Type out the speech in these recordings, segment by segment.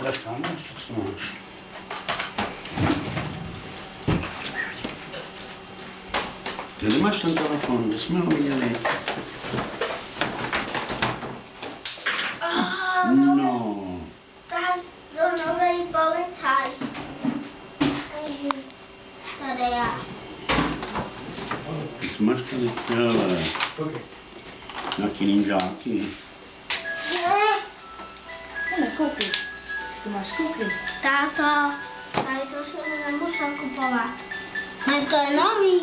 ukaž tam, co máš. Kde máš ten telefon? Kde jsme ho viděli? No. Tak do novej policaj. Tady já. Co máš tady? Hele. Nějaký ninžáky. Koukej. Co to máš? Koukej. Táto, tady to jsem nemusel kupovat. Ne, to je nový.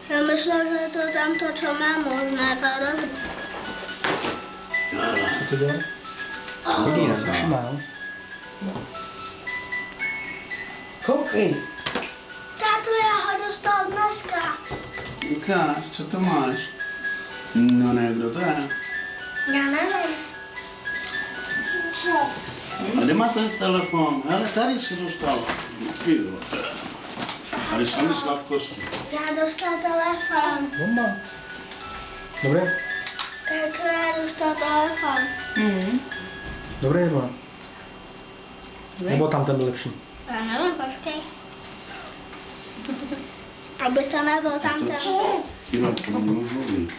Já myslel, že to tamto, co mám, možná to dobrý. Hele. Co to dělá? Hodí nás, už má. Koukej. Táto, já ho dostal dneska. Ukáž, co to máš? No ne, kdo to je? Já nevím. A kde má ten telefon? Hele, tady si dostal. Jo. Tady sami sladkosti. Já dostal telefon. Bomba. Dobré? Táto, já dostal telefon. Dobré nebo ne? Nebo tam ten byl lepší? Já nevím, počkej. Aby to nebyl tam ten. Dívat, to nemůžu mluvit.